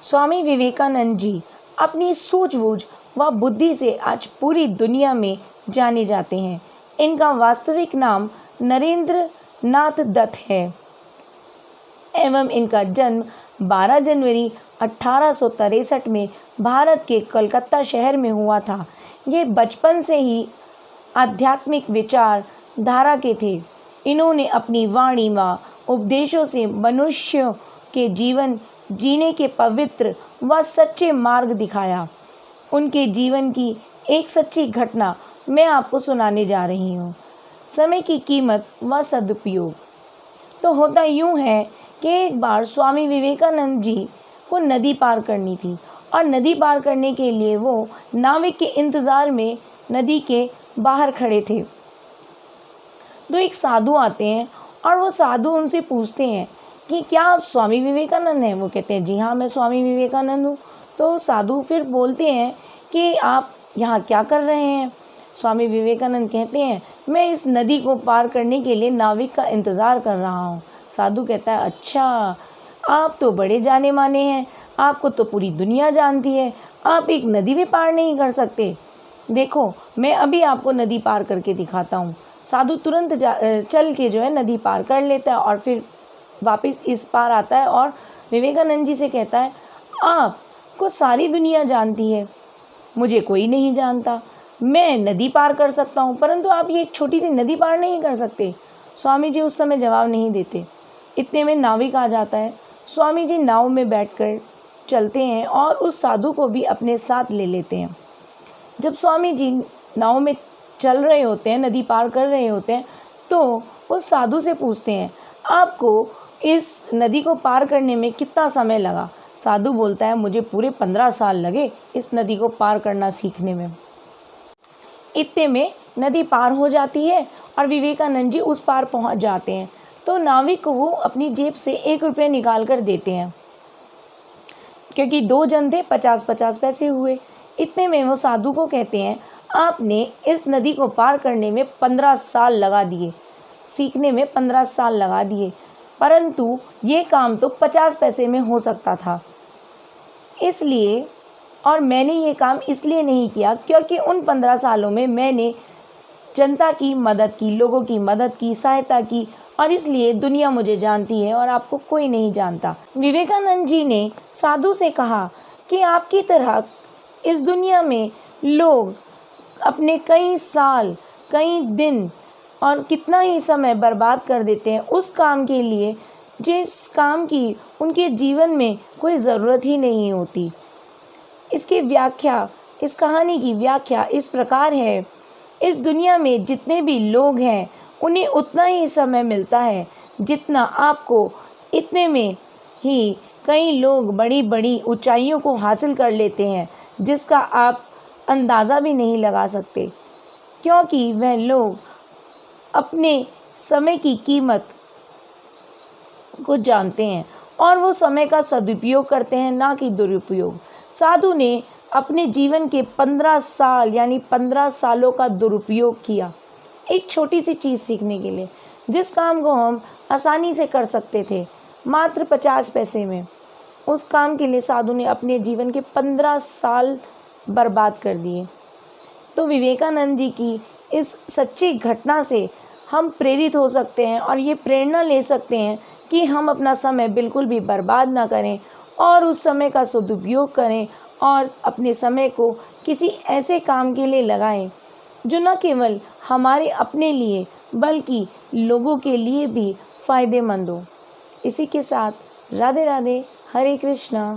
स्वामी विवेकानंद जी अपनी सूझबूझ व बुद्धि से आज पूरी दुनिया में जाने जाते हैं। इनका वास्तविक नाम नरेंद्र नाथ दत्त है एवं इनका जन्म 12 जनवरी 1863 में भारत के कलकत्ता शहर में हुआ था। ये बचपन से ही आध्यात्मिक विचार धारा के थे। इन्होंने अपनी वाणी व उपदेशों से मनुष्यों के जीवन जीने के पवित्र व सच्चे मार्ग दिखाया। उनके जीवन की एक सच्ची घटना मैं आपको सुनाने जा रही हूँ। समय की कीमत व सदुपयोग। तो होता यूँ है कि एक बार स्वामी विवेकानंद जी को नदी पार करनी थी और नदी पार करने के लिए वो नाविक के इंतज़ार में नदी के बाहर खड़े थे। तो एक साधु आते हैं और वो साधु उनसे पूछते हैं कि क्या आप स्वामी विवेकानंद हैं? वो कहते हैं जी हाँ, मैं स्वामी विवेकानंद हूँ। तो साधु फिर बोलते हैं कि आप यहाँ क्या कर रहे हैं? स्वामी विवेकानंद कहते हैं मैं इस नदी को पार करने के लिए नाविक का इंतज़ार कर रहा हूँ। साधु कहता है अच्छा, आप तो बड़े जाने माने हैं, आपको तो पूरी दुनिया जानती है, आप एक नदी भी पार नहीं कर सकते। देखो मैं अभी आपको नदी पार करके दिखाता हूँ। साधु तुरंत चल के जो है नदी पार कर लेता है और फिर वापस इस पार आता है और विवेकानंद जी से कहता है आपको सारी दुनिया जानती है, मुझे कोई नहीं जानता। मैं नदी पार कर सकता हूँ परंतु आप ये एक छोटी सी नदी पार नहीं कर सकते। स्वामी जी उस समय जवाब नहीं देते। इतने में नाविक आ जाता है। स्वामी जी नाव में बैठकर चलते हैं और उस साधु को भी अपने साथ ले लेते हैं। जब स्वामी जी नाव में चल रहे होते हैं, नदी पार कर रहे होते हैं, तो उस साधु से पूछते हैं आपको इस नदी को पार करने में कितना समय लगा? साधु बोलता है मुझे पूरे 15 साल लगे इस नदी को पार करना सीखने में। इतने में नदी पार हो जाती है और विवेकानंद जी उस पार पहुंच जाते हैं। तो नाविक को वो अपनी जेब से 1 रुपया निकाल कर देते हैं, क्योंकि 2 जन थे, 50-50 पैसे हुए। इतने में वो साधु को कहते हैं आपने इस नदी को पार करने में 15 साल लगा दिए, सीखने में 15 साल लगा दिए, परंतु ये काम तो 50 पैसे में हो सकता था। इसलिए और मैंने ये काम इसलिए नहीं किया क्योंकि उन 15 सालों में मैंने जनता की मदद की, लोगों की मदद की, सहायता की और इसलिए दुनिया मुझे जानती है और आपको कोई नहीं जानता। विवेकानंद जी ने साधु से कहा कि आपकी तरह इस दुनिया में लोग अपने कई साल, कई दिन और कितना ही समय बर्बाद कर देते हैं उस काम के लिए जिस काम की उनके जीवन में कोई ज़रूरत ही नहीं होती। इसकी व्याख्या, इस कहानी की व्याख्या इस प्रकार है, इस दुनिया में जितने भी लोग हैं उन्हें उतना ही समय मिलता है जितना आपको। इतने में ही कई लोग बड़ी बड़ी ऊंचाइयों को हासिल कर लेते हैं जिसका आप अंदाज़ा भी नहीं लगा सकते, क्योंकि वह लोग अपने समय की कीमत को जानते हैं और वो समय का सदुपयोग करते हैं, ना कि दुरुपयोग। साधु ने अपने जीवन के 15 साल यानी 15 सालों का दुरुपयोग किया एक छोटी सी चीज़ सीखने के लिए। जिस काम को हम आसानी से कर सकते थे मात्र 50 पैसे में, उस काम के लिए साधु ने अपने जीवन के 15 साल बर्बाद कर दिए। तो विवेकानंद जी की इस सच्ची घटना से हम प्रेरित हो सकते हैं और ये प्रेरणा ले सकते हैं कि हम अपना समय बिल्कुल भी बर्बाद ना करें और उस समय का सदुपयोग करें और अपने समय को किसी ऐसे काम के लिए लगाएं जो न केवल हमारे अपने लिए बल्कि लोगों के लिए भी फ़ायदेमंद हो। इसी के साथ राधे राधे, हरे कृष्णा।